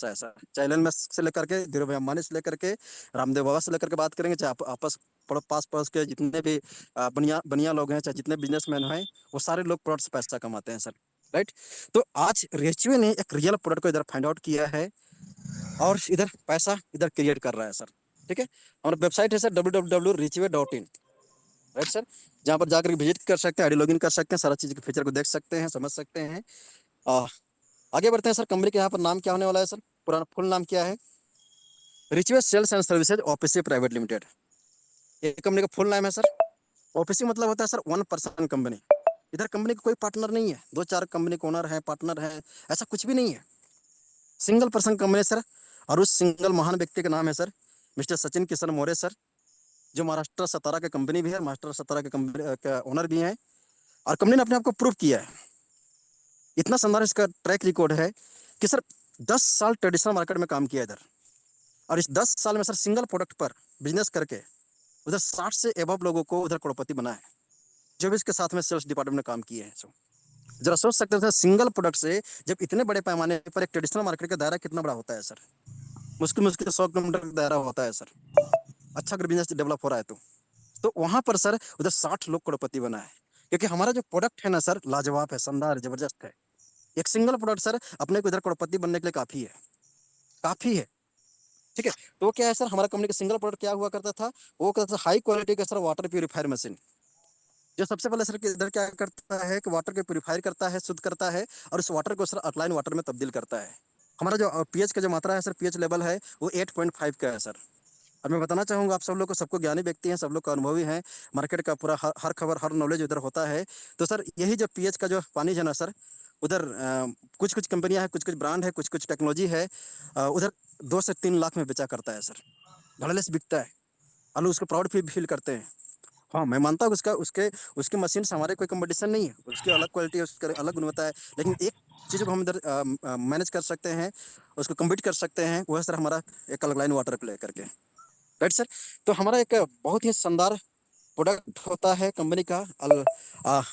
Products है sir, चाहे Elon Musk से लेकर के धीरू भाई अंबानी से लेकर के रामदेव बाबा से लेकर के बात करेंगे, चाहे आपस पास पड़ोस के जितने भी बनिया बनिया लोग हैं, चाहे जितने बिजनेसमैन हैं, वो सारे लोग प्रोडक्ट्स पैसा कमाते हैं सर। राइट। तो आज रेचवे ने एक रियल प्रोडक्ट को इधर फाइंड आउट किया है और इधर पैसा इधर क्रिएट कर रहा है सर। ठीक है, हमारा वेबसाइट है सर www.richway.in। राइट सर, जहाँ पर जाकर विजिट कर सकते हैं, आईडी लॉगिन कर सकते हैं, सारा चीज के फीचर को देख सकते हैं, समझ सकते हैं। आगे बढ़ते हैं सर। कंपनी के यहाँ पर नाम क्या होने वाला है सर, पुराना फुल नाम क्या है? Richway sales and services OPC private limited, ये कंपनी का फुल नाम है सर। ओपीसी मतलब होता है सर 1 पर्सन कंपनी। इधर कंपनी का कोई पार्टनर नहीं है, 2-4 कंपनी के ओनर है, पार्टनर है, ऐसा कुछ भी नहीं है। Single person company sir. और उस सिंगल महान व्यक्ति का नाम है sir mister Sachin Kishan Maurya sir, जो महाराष्ट्र सतारा के कंपनी भी है, महाराष्ट्र सतारा के कंपनी का ओनर भी है। और कंपनी ने अपने आप को प्रूव किया है। इतना शानदार इसका ट्रैक रिकॉर्ड है कि सर 10 साल ट्रेडिशनल मार्केट में काम किया इधर, और इस 10 साल में सर सिंगल प्रोडक्ट पर बिजनेस करके उधर 60 से एबव लोगों को उधर करोड़पति बना है, जो भी इसके साथ में सेल्स डिपार्टमेंट में काम किए हैं। सो जरा सोच सकते हैं सिंगल प्रोडक्ट से जब इतने बड़े पैमाने पर एक ट्रेडिशनल मार्केट का दायरा कितना बड़ा होता है सर, मुश्किल मुश्किल 100 किलोमीटर का दायरा होता है सर, अच्छा अगर बिजनेस डेवलप हो रहा है तो वहां पर सर उधर 60 लोग करोड़पति बना है। क्योंकि हमारा जो प्रोडक्ट है ना सर, लाजवाब है, शानदार, जबरदस्त है। एक सिंगल प्रोडक्ट सर अपने को इधर करोड़पति बनने के लिए काफी है, काफी है। ठीक है, तो क्या है सर, हमारा कंपनी का सिंगल प्रोडक्ट क्या हुआ करता था, वो करता था हाई क्वालिटी का सर वाटर प्यूरिफायर मशीन, जो सबसे पहले सर इधर क्या करता है कि वाटर को प्यूरिफायर करता है, शुद्ध करता है, और उस वाटर को सर अल्कलाइन वाटर में तब्दील करता है। हमारा जो पीएच का जो मात्रा है सर, पीएच लेवल है वो 8.5 का है सर। और मैं बताना चाहूंगा आप सब लोग को, सबको ज्ञानी व्यक्ति हैं, सब लोग का अनुभवी हैं, मार्केट का पूरा हर खबर हर नॉलेज उधर होता है। तो सर यही जो पीएच का जो पानी है ना सर, उधर कुछ कुछ कंपनियां हैं, कुछ कुछ ब्रांड है, कुछ कुछ टेक्नोलॉजी है, उधर 2 से 3 लाख में बेचा करता है सर, धड़ल्ले से बिकता है, और लोग उसको प्राउड फील करते हैं। हाँ, मैं मानता हूँ उसका उसके उसके मशीन से हमारे कोई कंपटीशन नहीं है, उसकी अलग क्वालिटी है, उसकी अलग गुणवत्ता है, लेकिन एक चीज़ को हम इधर मैनेज कर सकते हैं, उसको कम्पीट कर सकते हैं, वो है सर हमारा एक अलग लाइन वाटर को लेकर के। Right sir. तो हमारा एक बहुत ही शानदार प्रोडक्ट होता है कंपनी का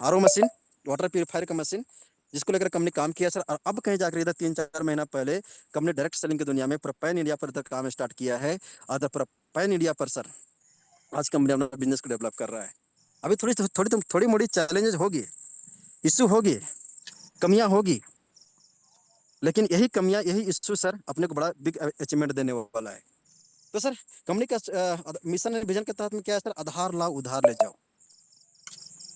आरओ मशीन, वाटर प्यूरिफायर का मशीन, जिसको लेकर कंपनी काम किया सर। और अब कहीं जाकर इधर 3-4 महीना पहले कंपनी डायरेक्ट सेलिंग की दुनिया में पूरा पैन इंडिया पर इधर काम स्टार्ट किया है, और पूरा पैन इंडिया पर सर आज कंपनी अपना बिजनेस को डेवलप कर रहा है। अभी थोड़ी मोड़ी चैलेंजेस होगी, इश्यू होगी, कमियां होगी, लेकिन यही कमियां यही इश्यू सर अपने को बड़ा बिग अचीवमेंट देने वाला है। तो सर कंपनी का मिशन एंड विजन के तहत में क्या है सर, आधार लाओ उधार ले जाओ,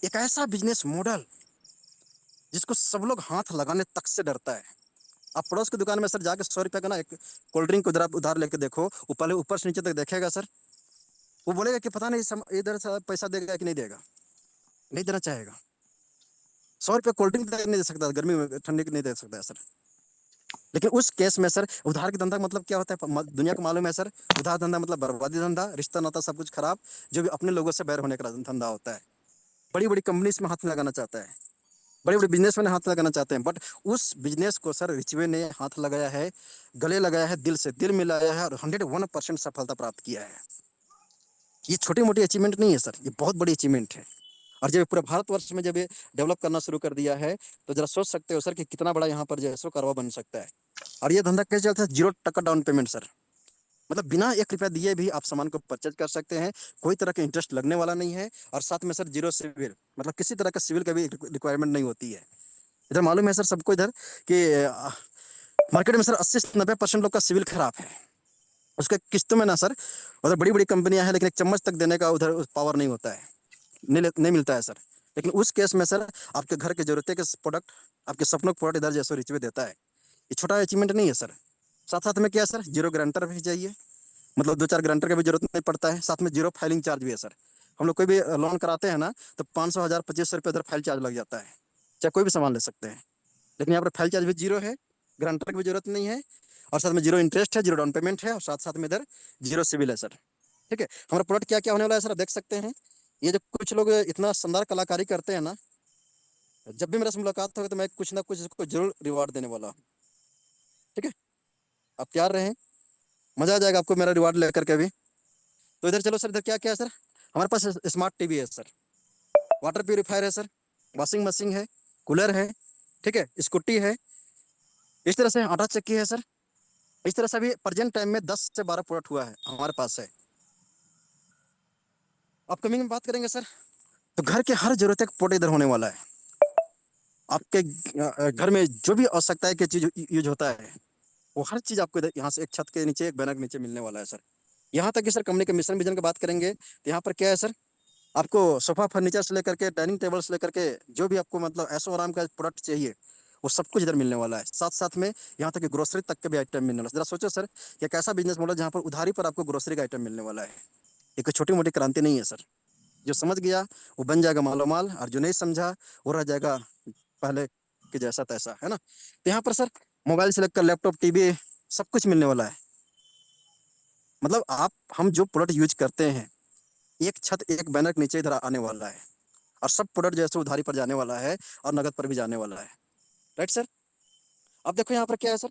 एक ऐसा बिजनेस मॉडल जिसको सब लोग हाथ लगाने तक से डरता है। आप पड़ोस की दुकान में सर जाके 100 रुपए का ना एक कोल्ड ड्रिंक उधर आप उधार लेके देखो, वो पहले ऊपर से नीचे तक देखेगा सर, वो बोलेगा कि पता नहीं इधर से पैसा देगा कि नहीं देगा, नहीं देना चाहेगा। 100 रुपये कोल्ड ड्रिंक नहीं दे सकता, गर्मी में ठंडी नहीं दे सकता है सर। लेकिन उस केस में सर उधार के धंधा का मतलब क्या होता है, दुनिया को मालूम है सर, उधार धंधा मतलब बर्बादी धंधा, रिश्ता नाता सब कुछ खराब, जो भी अपने लोगों से बैर होने का धंधा होता है। बड़ी बड़ी कंपनी इसमें हाथ लगाना चाहता है, बड़े बड़े बिजनेस में हाथ लगाना चाहते हैं, बट उस बिजनेस को सर रिचवे ने हाथ लगाया है, गले लगाया है, दिल से दिल मिलाया है, और 101% सफलता प्राप्त किया है। ये छोटी मोटी अचीवमेंट नहीं है सर, ये बहुत बड़ी अचीवमेंट है। और जब पूरे भारतवर्ष में जब ये डेवलप करना शुरू कर दिया है, तो जरा सोच सकते हो सर कि कितना बड़ा यहाँ पर जो है सो कारोबार बन सकता है। और ये धंधा कैसे चलता है, 0% डाउन पेमेंट सर, मतलब बिना 1 रुपया दिए भी आप सामान को परचेज कर सकते हैं, कोई तरह का इंटरेस्ट लगने वाला नहीं है, और साथ में सर जीरो सिविल, मतलब किसी तरह का सिविल का भी रिक्वायरमेंट नहीं होती है। इधर मालूम है सर सबको इधर कि मार्केट में सर 80 से 90% लोग का सिविल खराब है, उसके किस्तों में ना सर, उधर बड़ी बड़ी कंपनियां हैं, लेकिन एक चम्मच तक देने का उधर पावर नहीं होता है, नहीं मिलता है सर। लेकिन उस केस में सर आपके घर के जरूरत के प्रोडक्ट, आपके सपनों के प्रोडक्ट इधर जैसो रिचवे देता है। ये छोटा अचीवमेंट नहीं है सर। साथ साथ में क्या सर, जीरो गारंटर भी चाहिए, मतलब 2-4 गारंटर की भी जरूरत नहीं पड़ता है, साथ में जीरो फाइलिंग चार्ज भी है सर। हम लोग कोई भी लोन कराते हैं ना, तो 500, 1000, 2500 रुपये उधर फाइल चार्ज लग जाता है, चाहे कोई भी सामान ले सकते हैं। लेकिन यहाँ पर फाइल चार्ज भी जीरो है, गारंटर की भी जरूरत नहीं है, और साथ में जीरो इंटरेस्ट है, जीरो डाउन पेमेंट है, और साथ साथ में इधर जीरो सिविल है सर। ठीक है, हमारा प्रोडक्ट क्या क्या होने वाला है सर, आप देख सकते हैं। ये जो कुछ लोग इतना शानदार कलाकारी करते हैं ना, जब भी मेरा से मुलाकात होगा तो मैं कुछ ना कुछ इसको जरूर रिवार्ड देने वाला हूँ। ठीक है, आप तैयार रहें, मजा आ जाएगा आपको मेरा रिवार्ड लेकर के भी। तो इधर चलो सर, इधर क्या क्या है सर, हमारे पास स्मार्ट टीवी है सर, वाटर प्यूरिफायर है सर, वॉशिंग मशीन है, कूलर है, ठीक है, स्कूटी है, इस तरह से आटा चक्की है सर, इस तरह से अभी प्रेजेंट टाइम में 10 से 12 प्रोडक्ट हुआ है हमारे पास है। अपकमिंग में बात करेंगे सर, तो घर के हर जरूरत का प्रोडक्ट इधर होने वाला है। आपके घर में जो भी आवश्यकता की चीज यूज होता है, वो हर चीज आपको यहाँ से एक छत के नीचे, एक बैनर के नीचे मिलने वाला है सर। यहाँ तक कि सर कंपनी के मिशन विजन की बात करेंगे तो यहाँ पर क्या है सर, आपको सोफा फर्नीचर से लेकर के डाइनिंग टेबल से लेकर के जो भी आपको मतलब ऐशो आराम का प्रोडक्ट चाहिए, वो सब कुछ इधर मिलने वाला है। साथ साथ में यहाँ तक कि ग्रोसरी तक के भी आइटम मिलने वाला है। जरा सोचो सर, ये एक ऐसा बिजनेस मॉडल जहाँ पर उधारी पर आपको ग्रोसरी का आइटम मिलने वाला है। ये कोई छोटी मोटी क्रांति नहीं है सर। जो समझ गया वो बन जाएगा मालो माल, और जो नहीं समझा वो रह जाएगा पहले के जैसा तैसा, है ना। तो यहाँ पर सर मोबाइल से लेकर लैपटॉप, टीवी, सब कुछ मिलने वाला है। मतलब आप हम जो प्रोडक्ट यूज करते हैं, एक छत एक बैनर के नीचे इधर आने वाला है, और सब प्रोडक्ट जैसे उधारी पर जाने वाला है और नगद पर भी जाने वाला है। Right sir. अब देखो यहाँ पर क्या है सर,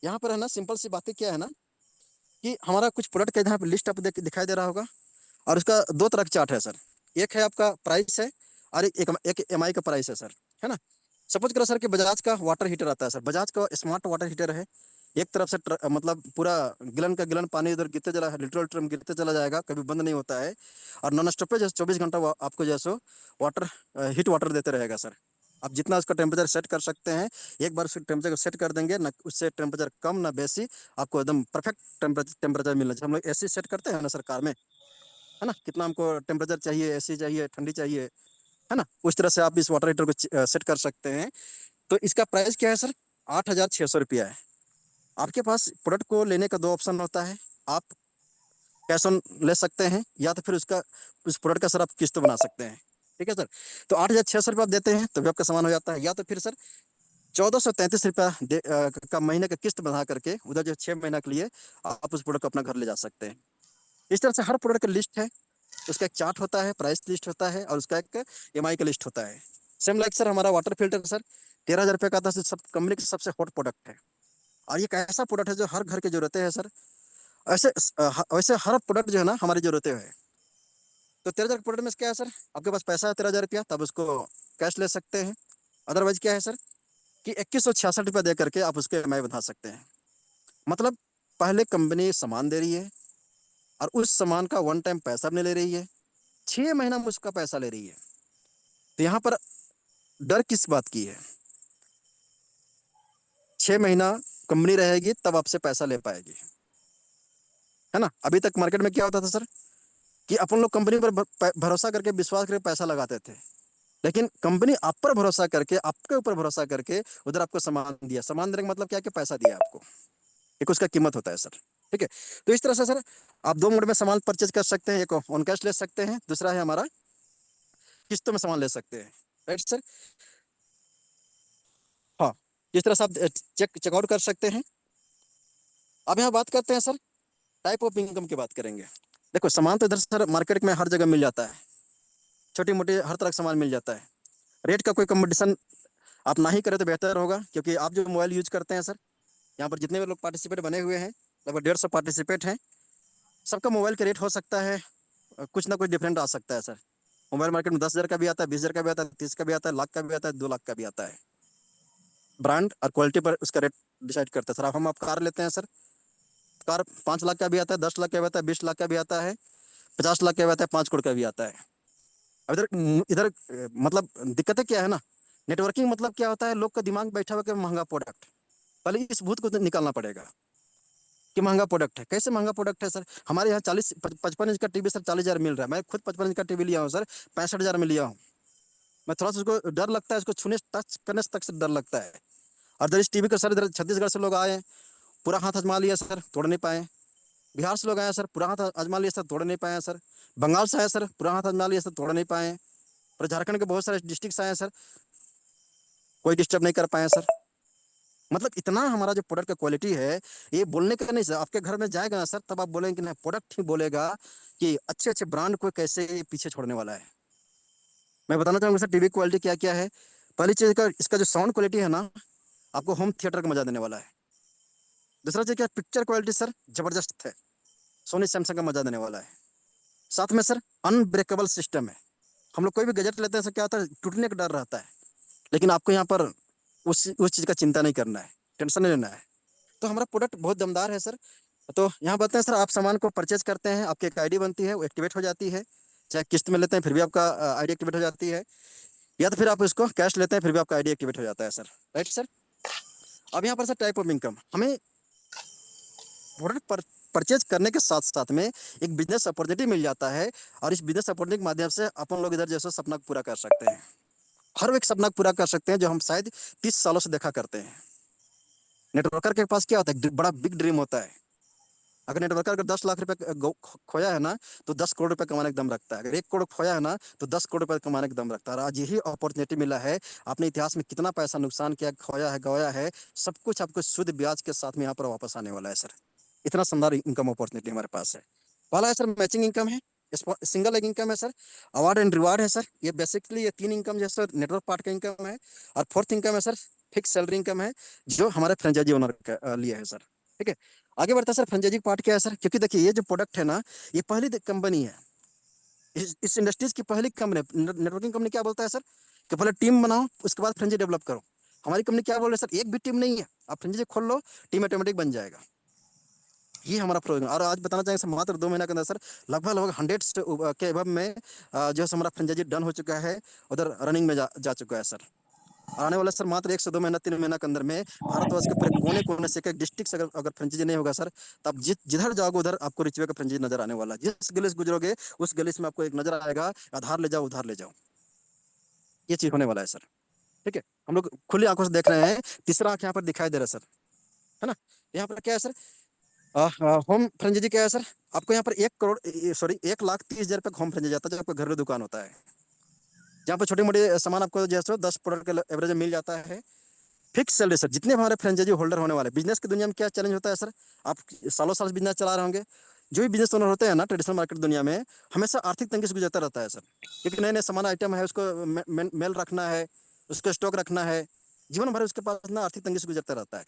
यहाँ पर है ना सिंपल सी बातें क्या है ना, कि हमारा कुछ प्रोडक्ट का यहाँ पर लिस्ट आपको दिखाई दे रहा होगा, और उसका दो तरह का चार्ट है सर। एक है आपका प्राइस है, और एक एमआई का प्राइस है सर, है ना। सपोज करो सर कि बजाज का वाटर हीटर आता है सर, बजाज का स्मार्ट वाटर हीटर है। एक तरफ से मतलब पूरा गिलन का गिलन पानी इधर गिरते चला, लीटर लीटर में गिरते चला जाएगा, कभी बंद नहीं होता है। और नॉन स्टॉप पे जैसे 24 घंटा आपको जैसो वाटर हीट वाटर देते रहेगा सर। आप जितना उसका टेम्परेचर सेट कर सकते हैं, एक बार उसके टेम्परेचर को सेट कर देंगे ना, उससे टेम्परेचर कम ना बेसी, आपको एकदम परफेक्ट टेम्परेचर मिलना चाहिए। हम लोग एसी सेट करते हैं ना सर कार में, है ना, कितना हमको टेम्परेचर चाहिए, एसी चाहिए, ठंडी चाहिए, है ना, उस तरह से आप इस वाटर हीटर को सेट कर सकते हैं। तो इसका प्राइस क्या है सर, 8,600 रुपया है। आपके पास प्रोडक्ट को लेने का दो ऑप्शन होता है। आप कैश ऑन ले सकते हैं, या तो फिर उसका उस प्रोडक्ट का सर आप किस्त बना सकते हैं। ठीक है सर। तो 8,600 रुपये आप देते हैं तो भी आपका सामान हो जाता है, या तो फिर सर 1,433 रुपया का महीने का किस्त बना करके उधर जो 6 महीना के लिए आप उस प्रोडक्ट को अपना घर ले जा सकते हैं। इस तरह से हर प्रोडक्ट का लिस्ट है, उसका एक चार्ट होता है, प्राइस लिस्ट होता है, और उसका एक एमआई का लिस्ट होता है। सेम लाइक सर हमारा वाटर फिल्टर सर 13,000 रुपये का था, सब कंपनी का सबसे हॉट प्रोडक्ट है। और ये एक ऐसा प्रोडक्ट है जो हर घर की जरूरतें हैं सर। ऐसे वैसे हर प्रोडक्ट जो है ना हमारी जरूरतें है। तो 13,000 प्रोडक्ट में क्या है सर, आपके पास पैसा है 13,000 रुपया, तब उसको कैश ले सकते हैं। अदरवाइज क्या है सर, कि 2,166 रुपया दे करके आप उसके ईएमआई बना सकते हैं। मतलब पहले कंपनी सामान दे रही है, और उस सामान का वन टाइम पैसा भी नहीं ले रही है, 6 महीना में उसका पैसा ले रही है। तो यहाँ पर डर किस बात की है, 6 महीना कंपनी रहेगी तब आपसे पैसा ले पाएगी, है ना। अभी तक मार्केट में क्या होता था सर, कि अपन लोग कंपनी पर भरोसा करके विश्वास करके पैसा लगाते थे, लेकिन कंपनी आप पर भरोसा करके, आपके ऊपर भरोसा करके उधर आपको सामान दिया। सामान देने का मतलब क्या, कि पैसा दिया आपको, एक उसका कीमत होता है सर। ठीक है। तो इस तरह से सर आप दो मोड में सामान परचेज कर सकते हैं, एक ऑन कैश ले सकते हैं, दूसरा है हमारा किस्तों में सामान ले सकते हैं। Right sir. हाँ, इस तरह से आप चेकआउट कर सकते हैं। अब यहाँ बात करते हैं सर, टाइप ऑफ इनकम की बात करेंगे। देखो सामान तो इधर सर मार्केट में हर जगह मिल जाता है, छोटी मोटी हर तरह का सामान मिल जाता है। रेट का कोई कंपटीशन आप ना ही करें तो बेहतर होगा, क्योंकि आप जो मोबाइल यूज करते हैं सर, यहाँ पर जितने भी लोग पार्टिसिपेट बने हुए हैं, लगभग 150 पार्टिसिपेट हैं। सबका मोबाइल का रेट हो सकता है कुछ ना कुछ डिफरेंट आ सकता है सर। मोबाइल मार्केट में 10,000 का भी आता है, 20,000 का भी आता है, 30 का भी आता है, लाख का भी आता है, 2 लाख का भी आता है। ब्रांड और क्वालिटी पर उसका रेट डिसाइड करता है सर। अब हम आप कार लेते हैं सर, कार 5 लाख का भी आता है, 10 लाख का भी आता है, 20 लाख का भी आता है, 50 लाख का भी आता है, 5 करोड़ का भी आता है। अब इधर इधर मतलब दिक्कतें क्या है ना, नेटवर्किंग मतलब क्या होता है, लोग का दिमाग बैठा हुआ कि महंगा प्रोडक्ट, पहले इस भूत को निकालना पड़ेगा कि महंगा प्रोडक्ट है। कैसे महंगा प्रोडक्ट है सर, हमारे यहाँ 55 इंच का टीवी सर 40,000 मिल रहा है। मैं खुद 55 इंच का टीवी लिया हूँ सर, 65,000 में लिया हूँ। मैं थोड़ा सा उसको डर लगता है, उसको छूने टच करने तक से डर लगता है। और इधर इस टीवी को सर, इधर छत्तीसगढ़ से लोग आए, पूरा हाथ आजमा लिया सर, तोड़ नहीं पाए। बिहार से लोग आए सर, पूरा हाथ आजमा लिया सर, तोड़ नहीं पाए सर। बंगाल से आए सर, पूरा हाथ आजमा लिया सर, तोड़ नहीं पाए। और झारखंड के बहुत सारे डिस्ट्रिक्ट आए सर, कोई डिस्टर्ब नहीं कर पाए सर। मतलब इतना हमारा जो प्रोडक्ट का क्वालिटी है, ये बोलने का नहीं सर, आपके घर में जाएगा ना सर, तब आप बोलेंगे कि नहीं, प्रोडक्ट ही बोलेगा कि अच्छे अच्छे ब्रांड को कैसे पीछे छोड़ने वाला है। मैं बताना चाहूंगा सर टीवी क्वालिटी क्या क्या है। पहली चीज का इसका जो साउंड क्वालिटी है ना, आपको होम थिएटर का मजा देने वाला है। दूसरा चीज क्या, पिक्चर क्वालिटी सर जबरदस्त है, सोनी सैमसंग का मजा देने वाला है। साथ में सर अनब्रेकेबल सिस्टम है। हम लोग कोई भी गैजेट लेते हैं सर, क्या होता है, टूटने का डर रहता है, लेकिन आपको यहाँ पर उस चीज का चिंता नहीं करना है, टेंशन नहीं लेना है। तो हमारा प्रोडक्ट बहुत दमदार है सर। तो यहाँ बताते हैं सर, आप सामान को परचेज करते हैं, आपकी एक आईडी बनती है, वो एक्टिवेट हो जाती है। चाहे किस्त में लेते हैं फिर भी आपका आईडी एक्टिवेट हो जाती है, या तो फिर आप इसको कैश लेते हैं फिर भी आपका आईडी एक्टिवेट हो जाता है सर। Right sir. अब यहाँ पर सर टाइप ऑफ इनकम, हमें प्रोडक्ट परचेज करने के साथ साथ में एक बिजनेस अपॉर्चुनिटी मिल जाता है, और इस बिजनेस अपॉर्चुनिटी के माध्यम से अपन लोग इधर जैसे सपना पूरा कर सकते हैं, हर एक सपना पूरा कर सकते हैं जो हम शायद 30 सालों से देखा करते हैं। नेटवर्कर के पास क्या होता है, बड़ा बिग ड्रीम होता है। अगर नेटवर्कर अगर 10 लाख रुपए खोया है ना, तो 10 करोड़ रुपए कमाने का दम रखता है। अगर 1 करोड़ खोया है ना, तो 10 करोड़ रुपए कमाने का दम रखता है। और आज यही अपॉर्चुनिटी मिला है। आपने इतिहास में कितना पैसा नुकसान किया, खोया है, गवाया है, सब कुछ आपको शुद्ध ब्याज के साथ में यहाँ पर वापस आने वाला है सर। इतना शानदार इनकम अपॉर्चुनिटी हमारे पास है। पहला है सर मैचिंग इनकम है, सिंगल लेग इनकम है सर, अवार्ड एंड रिवार्ड है सर। ये बेसिकली ये 3 इनकम जो है सर नेटवर्क पार्ट का इनकम है। और फोर्थ इनकम है सर फिक्स सैलरी इनकम है, जो हमारे फ्रेंचाइजी ओनर के लिए है सर। ठीक है, आगे बढ़ता है सर। फ्रेंचाइजी पार्ट क्या है सर, क्योंकि देखिए ये जो प्रोडक्ट है ना, ये पहली कंपनी है, इस इंडस्ट्रीज की पहली कंपनी। नेटवर्किंग कंपनी क्या बोलता है सर, कि पहले टीम बनाओ उसके बाद फ्रेंचाइजी डेवलप करो। हमारी कंपनी क्या बोल रही है सर, एक भी टीम नहीं है, आप फ्रेंचाइजी खोल लो, टीम ऑटोमेटिक बन जाएगा। ये हमारा प्रोग्राम। और आज बताना चाहेंगे सर, मात्र 2 महीना के अंदर सर लगभग 100 के एबव में जो है हमारा फ्रेंचाइजी डन हो चुका है, उधर रनिंग में जा चुका है सर। आने वाला सर मात्र 1 से 2 महीना 3 महीना के अंदर में भारतवर्ष के पूरे कोने कोने से एक डिस्ट्रिक्ट से अगर फ्रेंचाइजी नहीं होगा सर, तो आप जिधर जाओगे उधर आपको रिचवे का फ्रेंचाइजी नजर आने वाला है। जिस गली से गुजरोगे उस गली में आपको एक नजर आएगा, आधार ले जाओ उधार ले जाओ। ये चीज होने वाला है सर। ठीक है, हम लोग खुली आंखों से देख रहे हैं, तीसरा आंख यहाँ पर दिखाई दे रहा है सर, है ना। यहाँ पर क्या है सर, होम फ्रेंचाइजी क्या है सर, आपको यहाँ पर 1 करोड़, सॉरी 1,30,000 रुपये होम फ्रेंचाइजी आता है, जो आपका घरेलू दुकान होता है, जहाँ पर छोटे मोटे सामान आपको जैसे 10 प्रोडक्ट का एवरेज मिल जाता है। फिक्स सैलरी सर, जितने हमारे फ्रेंचाइजी होल्डर होने वाले। बिजनेस की दुनिया में क्या चैलेंज होता है सर, आप सालों साल बिजनेस चला रहे होंगे, जो भी बिजनेस ओनर होते हैं ना ट्रेडिशनल मार्केट दुनिया में, हमेशा आर्थिक तंगी से गुजरता रहता है सर। क्योंकि नए नए सामान आइटम है, उसको मेल रखना है, उसको स्टॉक रखना है, जीवन भर उसके पास ना आर्थिक तंगी से गुजरता रहता है।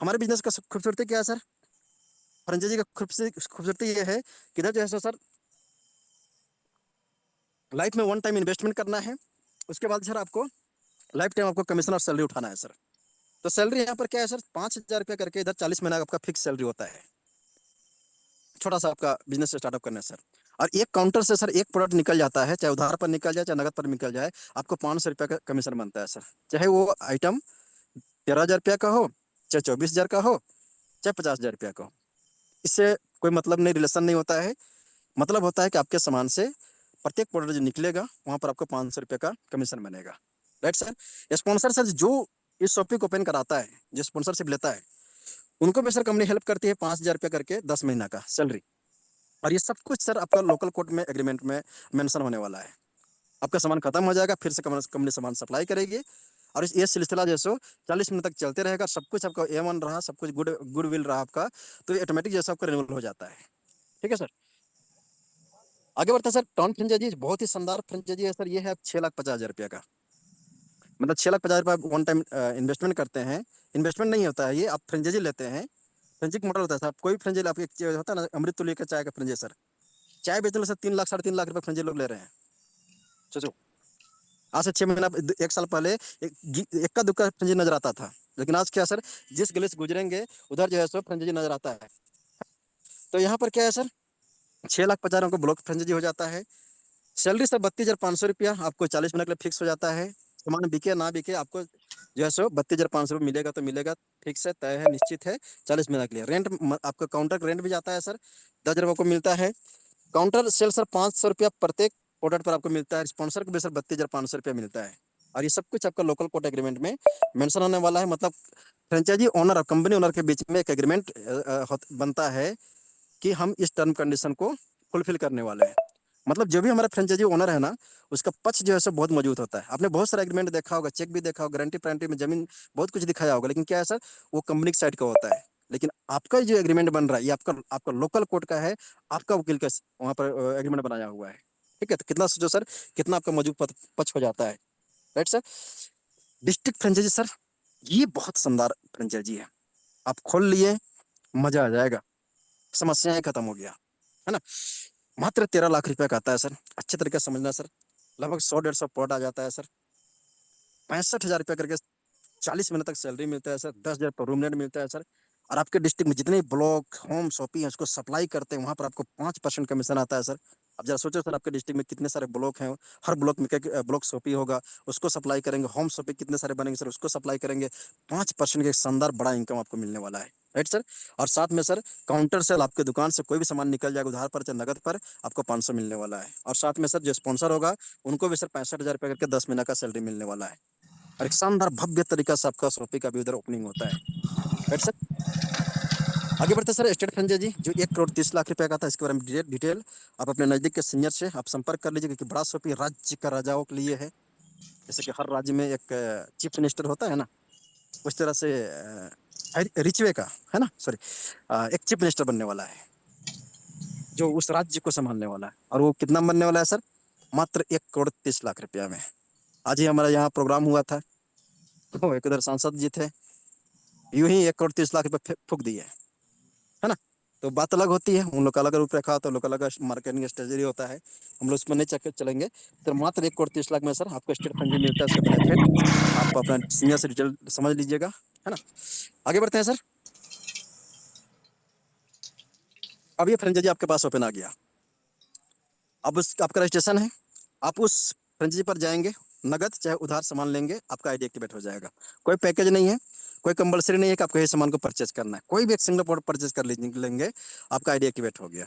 हमारे बिजनेस का खूबसूरती क्या है सर, फ्रेंचाइजी का खूबसूरती ये है कि इधर जो है सर लाइफ में वन टाइम इन्वेस्टमेंट करना है, उसके बाद सर आपको लाइफ टाइम आपको कमीशन और सैलरी उठाना है सर। तो सैलरी यहाँ पर क्या है सर, 5,000 रुपये करके इधर 40 महीना का आपका फिक्स सैलरी होता है, छोटा सा आपका बिजनेस स्टार्टअप करने से सर। और एक काउंटर से सर एक प्रोडक्ट निकल जाता है, चाहे उधार पर निकल जाए चाहे नगद पर निकल जाए, आपको 500 रुपये का कमीशन बनता है सर। चाहे वो आइटम 13,000 रुपया का हो, चाहे 24,000 का हो, चाहे 50,000 रुपया का हो, इससे कोई मतलब नहीं, रिलेशन नहीं होता है। मतलब होता है कि आपके सामान से प्रत्येक प्रोडक्ट जो निकलेगा वहां पर आपको 500 रुपये का कमीशन बनेगा। Right sir. स्पॉन्सर सर जो इस शॉपिंग ओपन कराता है, जो स्पॉन्सरशिप लेता है, उनको भी सर कंपनी हेल्प करती है, 5,000 रुपये करके 10 महीना का सैलरी। और ये सब कुछ सर आपका लोकल कोर्ट में एग्रीमेंट में मेंशन होने वाला है। आपका सामान खत्म हो जाएगा, फिर से कंपनी सामान सप्लाई करेगी, और ये सिलसिला जैसे 40 मिनट तक चलते रहेगा। सब कुछ आपका A1 रहा, सब कुछ गुड विल रहा आपका, तो ये ऑटोमेटिक जैसा आपका रिन्यूअल हो जाता है। ठीक है सर। आगे बढ़ता है सर, टॉन फ्रेंचाइजी बहुत ही शानदार फ्रेंचाइजी है सर। ये है 6,50,000 रुपये का, मतलब 6,50,000 वन टाइम इन्वेस्टमेंट करते हैं। इन्वेस्टमेंट नहीं होता है ये, आप फ्रेंचाइजी लेते हैं। फ्रेंचाइजी का मॉडल होता है सर, कोई फ्रेंचाइजी आप एक होता है ना, अमृत तुल्य का चाय का फ्रेंचाइजी सर, चाय बेचने से 3 लाख 3.5 लाख रुपए फ्रेंचाइजी लोग ले रहे हैं। सोचो, आज से 6 महीना 1 साल पहले इक्का दुक्का फ्रेंचाइजी नजर आता था, लेकिन आज क्या सर, जिस गली से गुजरेंगे उधर जो है सो फ्रेंचाइजी नजर आता है। तो यहाँ पर क्या है सर, 6,50,000 का ब्लॉक फ्रेंचाइजी हो जाता है। सैलरी सर 32,500 रुपया आपको 40 मिनट के लिए फिक्स हो जाता है। सामान बिके ना बिके आपको जो है सो 32,500 मिलेगा तो मिलेगा, फिक्स है, तय है, निश्चित है। 40 महीना के लिए रेंट आपका काउंटर रेंट भी जाता है सर, 10,000 को मिलता है। काउंटर सेल सर 500 रुपया प्रत्येक प्रोडक्ट पर आपको मिलता है। स्पॉन्सर को भी सर 32,500 रुपया मिलता है। और ये सब कुछ आपका लोकल कोर्ट एग्रीमेंट में मेंशन होने वाला है। मतलब फ्रेंचाइजी ओनर और कंपनी ओनर के बीच में एक एग्रीमेंट बनता है कि हम इस टर्म कंडीशन को फुलफिल करने वाले हैं। मतलब जो भी हमारा फ्रेंचाइजी ओनर है ना, उसका पक्ष जो है सो बहुत मजबूत होता है। आपने बहुत सारा एग्रीमेंट देखा होगा, चेक भी देखा होगा, गारंटी वारंटी में जमीन बहुत कुछ दिखाया होगा, लेकिन क्या है सर, वो कंपनी की साइड का होता है। लेकिन आपका जो एग्रीमेंट बन रहा है, ये आपका आपका लोकल कोर्ट का है, आपका वकील का वहाँ पर एग्रीमेंट बनाया हुआ है। ठीक है, तो कितना सोचो सर, कितना आपका मजबूत पक्ष हो जाता है। Right sir. District franchise sir, ये बहुत शानदार फ्रेंचाइजी है। आप खोल लिए, मजा आ जाएगा, समस्याएं खत्म हो गया, है ना। मात्र 13 लाख रुपए का आता है सर, अच्छे तरीके से समझना सर। लगभग 100-150 प्लॉट आ जाता है सर। 65,000 रुपये करके 40 महीने तक सैलरी मिलता है सर। 10,000 पर रूम रेंट मिलता है सर। और आपके डिस्ट्रिक्ट में जितने ब्लॉक होम शॉपिंग है उसको सप्लाई करते हैं, वहां पर आपको 5% कमीशन आता है सर। अब जरा सोचो सर, आपके डिस्ट्रिक्ट में कितने सारे ब्लॉक हैं, हर ब्लॉक में क्या ब्लॉक शॉपिंग होगा, उसको सप्लाई करेंगे, होम शॉपिंग कितने सारे बनेंगे सर, उसको सप्लाई करेंगे, 5% का एक शानदार बड़ा इनकम आपको मिलने वाला है, राइट सर। और साथ में सर काउंटर सेल, आपके दुकान से कोई भी सामान निकल जाएगा उधार पर चाहे नगद पर, आपको 500 मिलने वाला है। और साथ में सर जो स्पॉन्सर होगा उनको भी सर 65,000 रुपये करके 10 महीना का सैलरी मिलने वाला है। और एक शानदार भव्य तरीका से आपका शॉपिंग का भी उधर ओपनिंग होता है, राइट सर। आगे बढ़ते सर, स्टेट फ्रेंचाइजी जो 1,30,00,000 रुपए का था, इसके बारे में डिटेल आप अपने नजदीक के सीनियर से आप संपर्क कर लीजिए, क्योंकि बड़ा शॉपिंग राज्य का राजाओं के लिए है। जैसे कि हर राज्य में एक चीफ मिनिस्टर होता है ना, उस तरह से रिचवे का है ना, सॉरी, एक चीफ मिनिस्टर बनने वाला है जो उस राज्य को संभालने वाला है। और वो कितना बनने वाला है सर, मात्र 1,30,00,000 रुपया में। आज ही हमारा यहाँ प्रोग्राम हुआ था, तो एक उधर सांसद जी थे, यूं ही 1,30,00,000 रुपये फूक दिए, है ना। तो बात अलग होती है, उन लोग का अलग रूपरेखा होता है, लोग का अलग मार्केटिंग स्ट्रेटजी होता है, हम लोग उसमें नहीं चक्कर चलेंगे। तो मात्र 1,30,00,000 में सर आपको स्टेट फंड भी मिलता है, उसका बेनिफिट आप अपना सीनियर से डिटेल समझ लीजिएगा, है ना। आगे बढ़ते हैं सर। अब ये फ्रेंचाइजी आपके पास ओपन आ गया, अब उस आपका रजिस्ट्रेशन है, आप उस फ्रेंचाइजी पर जाएंगे, नगद चाहे उधार सामान लेंगे, आपका आईडी एक्टिवेट हो जाएगा। कोई पैकेज नहीं है, कोई कंपलसरी नहीं है कि आपको ये सामान को परचेज करना है, कोई भी एक सिंगल प्रोडक्ट परचेज कर लेंगे, आपका आईडी एक्टिवेट हो गया।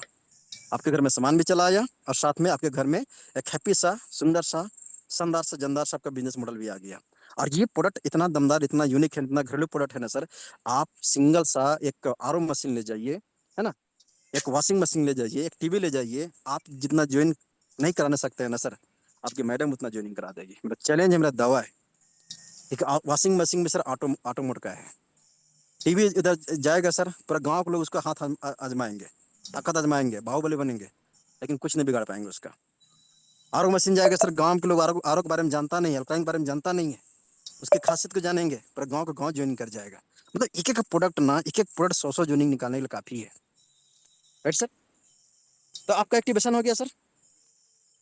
आपके घर में सामान भी चला आया, और साथ में आपके घर में एक हैप्पी सा, सुंदर सा, शानदार सा, जानदार सा आपका बिजनेस मॉडल भी आ गया। और ये प्रोडक्ट इतना दमदार, इतना यूनिक है, इतना घरेलू प्रोडक्ट है ना सर। आप सिंगल सा एक आरओ मशीन ले जाइए, है ना, एक वॉशिंग मशीन ले जाइए, एक टीवी ले जाइए, आप जितना ज्वाइन नहीं कराने सकते हैं ना सर, आपकी मैडम उतना ज्वाइनिंग करा देगी। मेरा चैलेंज है, मेरा दावा है। एक वॉशिंग मशीन में सर ऑटो मोड का है, टीवी इधर जाएगा सर, पूरा गांव के लोग उसका हाथ आजमाएंगे, ताकत आजमाएंगे, बाहुबली बनेंगे, लेकिन कुछ नहीं बिगाड़ पाएंगे उसका। आरओ मशीन जाएगा सर, गांव के लोग आरओ के बारे में जानता नहीं है, अल्ट्राइन के बारे में जानता नहीं है, उसकी खासियत को जानेंगे, पूरा गांव का गांव ज्वाइन कर जाएगा। मतलब एक एक प्रोडक्ट ना, एक एक प्रोडक्ट 100 ज्वाइनिंग निकालने के लिए काफी है, राइट सर। तो आपका एक्टिवेशन हो गया सर।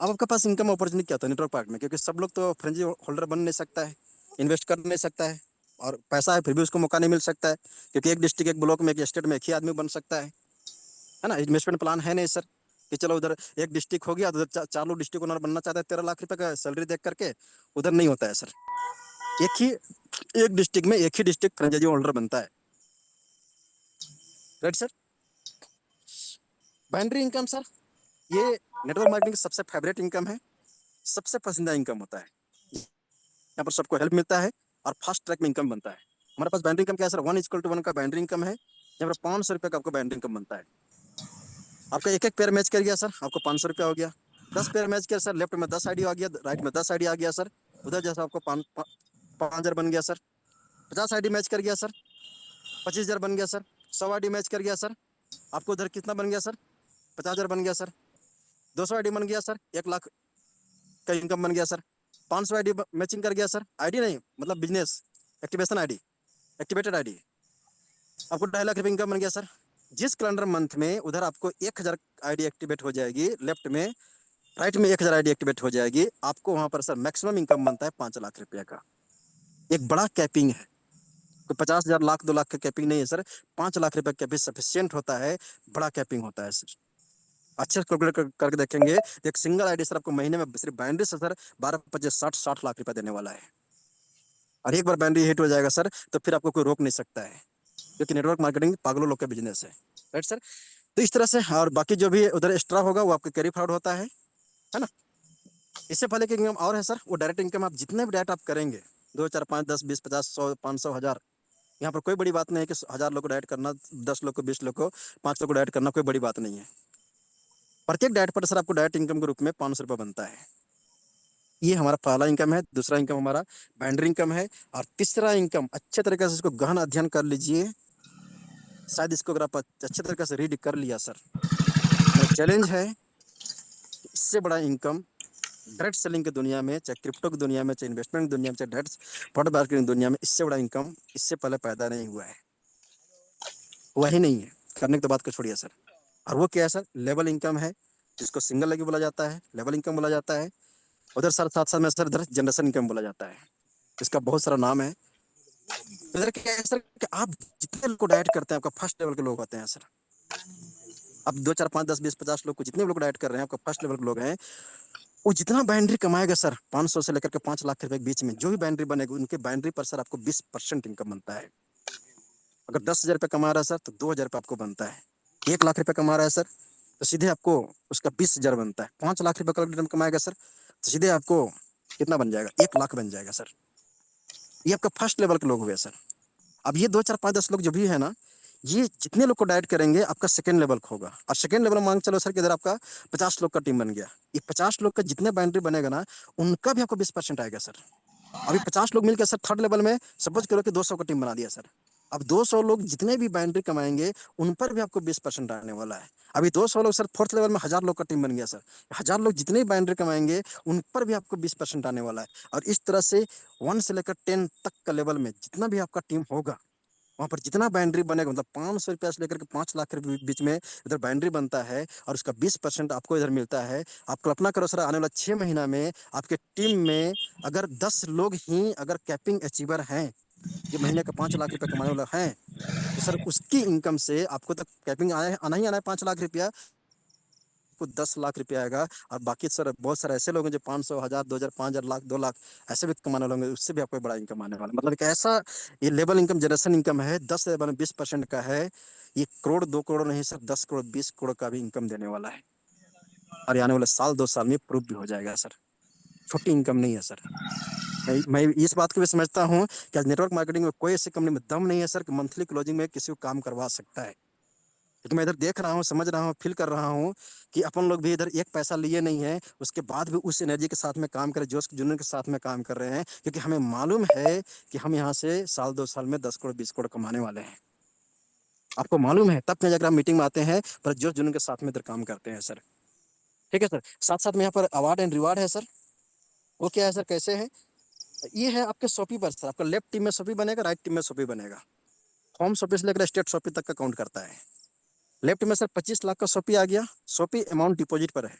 अब आपके पास इनकम अपॉर्चुनिटी क्या होता है नेटवर्क पार्क में, क्योंकि सब लोग तो फ्रेंचाइजी होल्डर बन नहीं सकता है, इन्वेस्ट कर नहीं सकता है, और पैसा है फिर भी उसको मौका नहीं मिल सकता है, क्योंकि एक डिस्ट्रिक्ट, एक ब्लॉक में, एक स्टेट में एक ही आदमी बन सकता है ना। इन्वेस्टमेंट प्लान है नहीं सर, कि चलो उधर एक डिस्ट्रिक्ट हो गया तो उधर 4 लोग डिस्ट्रिक्ट ओनर बनना चाहता है, 13 लाख रुपए का सैलरी देख करके, उधर नहीं होता है सर। एक ही एक डिस्ट्रिक्ट में एक ही डिस्ट्रिक्ट फ्रेंचाइजी होल्डर बनता है, right sir. Binary income sir, ये नेटवर्क मार्केटिंग की सबसे फेवरेट इनकम है, सबसे पसंदीदा इनकम होता है। यहाँ पर सबको हेल्प मिलता है और फास्ट ट्रैक में इनकम बनता है। हमारे पास बाइनरी इनकम क्या है सर, 1:1 का बाइनरी इनकम है, यहाँ पर 500 रुपये का आपको बाइनरी इनकम बनता है। आपका एक एक पेयर मैच कर गया सर, आपको 500 रुपया हो गया। 10 पेयर मैच किया सर, लेफ्ट में 10 आईडी आ गया, राइट में 10 आईडी आ गया सर, उधर जैसा आपको 5,000 बन गया सर। 50 आईडी मैच कर गया सर, 25,000 बन गया सर। 100 आईडी मैच कर गया सर, आपको उधर कितना बन गया सर, 50,000 बन गया सर। 200 आईडी बन गया सर, 1 लाख का इनकम बन गया सर। 500 आईडी मैचिंग कर गया सर, आईडी नहीं मतलब business activation ID, activated ID, आपको 2.5 लाख रुपये इनकम बन गया सर। जिस कैलेंडर मंथ में उधर आपको 1,000 आईडी एक्टिवेट हो जाएगी, लेफ्ट में राइट में 1,000 आईडी एक्टिवेट हो जाएगी, आपको वहां पर सर मैक्सिमम इनकम बनता है 5 लाख रुपया का। एक बड़ा कैपिंग है, कोई 50,000 लाख 2 लाख का कैपिंग नहीं है सर, 5 लाख रुपया कैपिंग सफिशियंट होता है, बड़ा कैपिंग होता है सर। अच्छे से कैलकुलेट करके देखेंगे, एक सिंगल आईडी सर आपको महीने में सिर्फ बाइनरी से सर 12, 25, 60 लाख रुपया देने वाला है। और एक बार बाइनरी हिट हो जाएगा सर, तो फिर आपको कोई रोक नहीं सकता है, क्योंकि नेटवर्क मार्केटिंग पागलों लोग का बिजनेस है, राइट सर। तो इस तरह से, और बाकी जो भी उधर एक्स्ट्रा होगा वो आपका कैरी फॉरवर्ड होता है ना। इससे पहले की इनकम और है सर, वो डायरेक्ट इनकम, आप जितने भी डायरेक्ट आप करेंगे, 2, 4, 5, 10, 20, 50, 100, 500, 1000, यहाँ पर कोई बड़ी बात नहीं है कि 1000 लोग को डायरेक्ट करना, 10 लोग को, 20 लोग को, 5 लोग को डायरेक्ट करना, कोई बड़ी बात नहीं है। प्रत्येक डायरेक्ट पर सर आपको डायरेक्ट इनकम के रूप में 500 रुपये बनता है। ये हमारा पहला इनकम है। दूसरा इनकम हमारा बाइंडर इनकम है। और तीसरा इनकम, अच्छे तरीके से इसको गहन अध्ययन कर लीजिए, शायद इसको अगर आप अच्छे तरीके से रीड कर लिया सर, मेरा चैलेंज है कि इससे बड़ा इनकम डायरेक्ट सेलिंग की दुनिया में, चाहे क्रिप्टो की दुनिया में, चाहे इन्वेस्टमेंट की दुनिया में, चाहे डायरेक्ट प्रोडक्ट मार्केटिंग की दुनिया में, इससे बड़ा इनकम इससे पहले पैदा नहीं हुआ है, हुआ ही नहीं है। करने की तो बात को छोड़िए सर। और वो क्या है सर, लेवल इनकम है, जिसको सिंगल लेगी बोला जाता है, लेवल इनकम बोला जाता है। उधर सर साथ साथ में सर इधर जनरेशन इनकम बोला जाता है, इसका बहुत सारा नाम है। इधर क्या है सर कि आप जितने लोग को डाइट करते हैं आपका फर्स्ट लेवल के लोग होते हैं सर। अब 2 4 5 10 20 50 लोग को जितने लोग डाइट कर रहे हैं आपका फर्स्ट लेवल के लोग हैं, वो जितना बाइंड्री कमाएगा सर 500 से लेकर के 5 लाख रुपए के बीच में जो भी बाइंड्री बनेगी उनके बाइंड्री पर सर आपको 20% इनकम बनता है। अगर 10,000 रुपये कमा रहा है सर तो 2,000 रुपये आपको बनता है। 1 लाख रुपए कमा रहा है सर तो सीधे आपको उसका 20,000 बनता है। 5 लाख रुपए का कमाएगा सर तो सीधे आपको कितना बन जाएगा, 1 लाख बन जाएगा सर। ये आपका फर्स्ट लेवल के लोग हुए सर। अब ये 2 4 5 10 लोग जो भी है ना, ये जितने लोग को डाइट करेंगे आपका सेकंड लेवल होगा। और सेकंड लेवल मांग चलो सर कि इधर आपका 50 लोग का टीम बन गया। ये 50 लोग का जितने बाउंड्री बनेगा ना उनका भी आपको 20% आएगा सर। अभी 50 लोग मिलकर सर थर्ड लेवल में सपोज करो कि 200 का टीम बना दिया सर। अब 200 लोग जितने भी बाउंड्री कमाएंगे उन पर भी आपको 20% आने वाला है। अभी 200 लोग सर फोर्थ लेवल में 1,000 लोग का टीम बन गया सर। 1,000 लोग जितने भी बाउंड्री कमाएंगे उन पर भी आपको 20% आने वाला है। और इस तरह से 1 से लेकर 10 तक का लेवल में जितना भी आपका टीम होगा वहां पर जितना बाउंड्री बनेगा मतलब 500 रुपया से लेकर के 5 लाख रुपए बीच में इधर बाउंड्री बनता है और उसका 20% आपको इधर मिलता है। आप कल्पना करो सर आने वाला 6 महीना में आपके टीम में अगर 10 लोग ही अगर कैपिंग अचीवर हैं जो महीने का 5 लाख रुपए कमाने वाला है तो सर उसकी इनकम से आपको तो कैपिंग आना ही आना है 5 लाख रुपया। को 10 लाख रुपया आएगा। और बाकी सर बहुत सारे ऐसे लोग हैं जो 500 हजार 2,000 5,000 लाख 2 लाख ऐसे भी कमाने वाले होंगे, उससे भी आपको बड़ा इनकम आने वाला है। मतलब एक ऐसा ये लेवल इनकम जनरेशन इनकम है 10 से 20% का है। ये करोड़ 2 करोड़ नहीं सर 10 करोड़ 20 करोड़ का भी इनकम देने वाला है। और आने वाले साल 2 साल में प्रूफ भी हो जाएगा सर। छोटी इनकम नहीं है सर। मैं इस बात को भी समझता हूँ कि आज नेटवर्क मार्केटिंग में कोई ऐसी कंपनी में दम नहीं है सर कि मंथली क्लोजिंग में किसी को काम करवा सकता है। क्योंकि मैं इधर देख रहा हूँ समझ रहा हूँ फील कर रहा हूँ कि अपन लोग भी इधर एक पैसा लिए नहीं है उसके बाद भी उस एनर्जी के साथ में काम कर जोश जुनून के साथ में काम कर रहे हैं क्योंकि हमें मालूम है कि हम यहाँ से साल 2 साल में 10 करोड़ 20 करोड़ कमाने वाले हैं। आपको मालूम है तब जाकर आप मीटिंग में आते हैं पर जोश जुनून के साथ में इधर काम करते हैं सर। ठीक है सर। साथ साथ में यहाँ पर अवार्ड एंड रिवार्ड है सर। वो क्या है सर कैसे है, ये है आपके शॉपी पर सर। आपका लेफ्ट टीम में शॉपी बनेगा राइट टीम में शॉपी बनेगा। होम शॉपी से लेकर स्टेट शॉपी तक का काउंट करता है। लेफ्ट में सर 25 लाख का शॉपी आ गया। शॉपी अमाउंट डिपॉजिट पर है।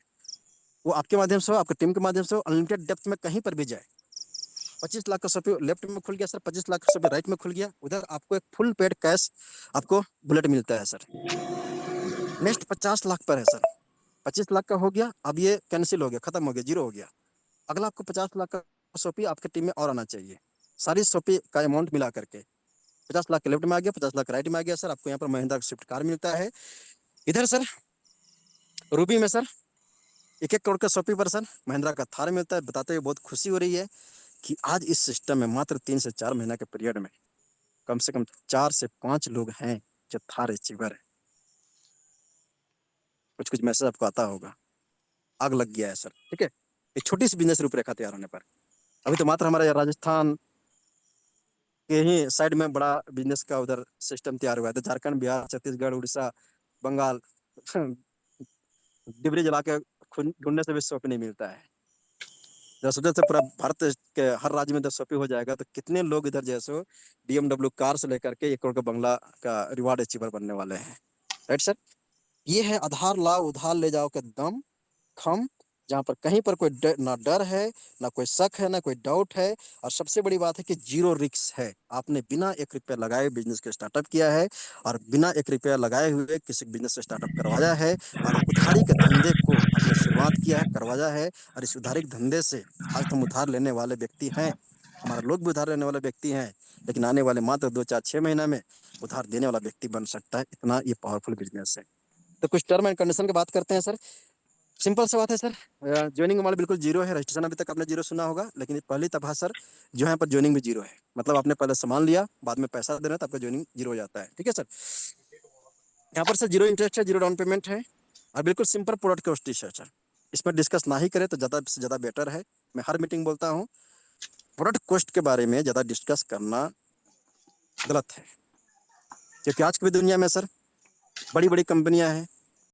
वो आपके माध्यम से हो आपके टीम के माध्यम से हो अनलिमिटेड डेप्थ में कहीं पर भी जाए। 25 लाख का शॉपी लेफ्ट में खुल गया सर 25 लाख का शॉपी राइट में खुल गया। उधर आपको एक फुल पेड कैश आपको बुलेट मिलता है सर। नेक्स्ट 50 लाख पर है सर। 25 लाख का हो गया अब ये कैंसिल हो गया खत्म हो गया जीरो हो गया। अगला आपको 50 लाख का शॉपी आपके टीम में और आना चाहिए। सारी शॉपी का अमाउंट मिला करके 50 लाख के लेफ्ट में आ गया 50 लाख राइट में आ गया सर। आपको यहाँ पर महिंद्रा का स्विफ्ट कार मिलता है। इधर सर रूबी में सर 1 1 करोड़ का शॉपी पर सर महिंद्रा का थार मिलता है। बताते हुए बहुत खुशी हो रही है कि आज इस सिस्टम में मात्र 3 से 4 महीना के पीरियड में कम से कम 4 से 5 लोग हैं जो थार अचीवर है। कुछ कुछ मैसेज आपको आता होगा आग लग गया है सर। ठीक है। एक छोटी सी बिजनेस रूपरेखा तैयार होने पर अभी तो मात्र हमारा राजस्थान के ही साइड में बड़ा बिजनेस का उधर सिस्टम तैयार हुआ है। तो झारखंड बिहार छत्तीसगढ़ उड़ीसा बंगाल डिबरी जला के ढूंढने से भी सौंप नहीं मिलता है। जब सोचे से पूरा भारत के हर राज्य में जब शॉपिंग हो जाएगा तो कितने लोग इधर जैसे BMW कार से लेकर के 1 करोड़ का बंगला का रिवार्ड अचीवर बनने वाले हैं। Right sir. ये है आधार लाओ उधार ले जाओ के दम खम, जहां पर कहीं पर कोई ना डर है ना कोई शक है ना कोई डाउट है। और सबसे बड़ी बात है कि जीरो रिस्क है। आपने बिना 1 रुपया लगाए बिजनेस को स्टार्टअप किया है और बिना 1 रुपया लगाए हुए किसी बिजनेस को स्टार्टअप करवाया है और उधारी के धंधे को आपने शुरुआत किया है करवाया है। और इस उधारी के धंधे से आज हम उधार लेने वाले व्यक्ति हैं। हमारा लोग भी उधार लेने वाले व्यक्ति हैं लेकिन आने वाले मात्र 2 4 6 महीना में उधार देने वाला व्यक्ति बन सकता है। इतना ये पावरफुल बिजनेस है। तो कुछ टर्म एंड कंडीशन की बात करते हैं सर। सिंपल सा बात है सर। ज्वाइनिंग अमाउंट बिल्कुल जीरो है। रजिस्ट्रेशन अभी तक आपने जीरो सुना होगा लेकिन पहली तबाह सर जो है पर ज्वाइनिंग भी जीरो है। मतलब आपने पहले सामान लिया बाद में पैसा देना तो आपका ज्वाइनिंग जीरो हो जाता है। ठीक है सर। यहाँ पर सर जीरो इंटरेस्ट है जीरो डाउन पेमेंट है और बिल्कुल सिंपल प्रोडक्ट कॉस्ट है सर। इसमें डिस्कस ना ही करें तो ज़्यादा से ज़्यादा बेटर है। मैं हर मीटिंग बोलता हूँ प्रोडक्ट कॉस्ट के बारे में ज़्यादा डिस्कस करना गलत है। क्योंकि आज की भी दुनिया में सर बड़ी बड़ी कंपनियां हैं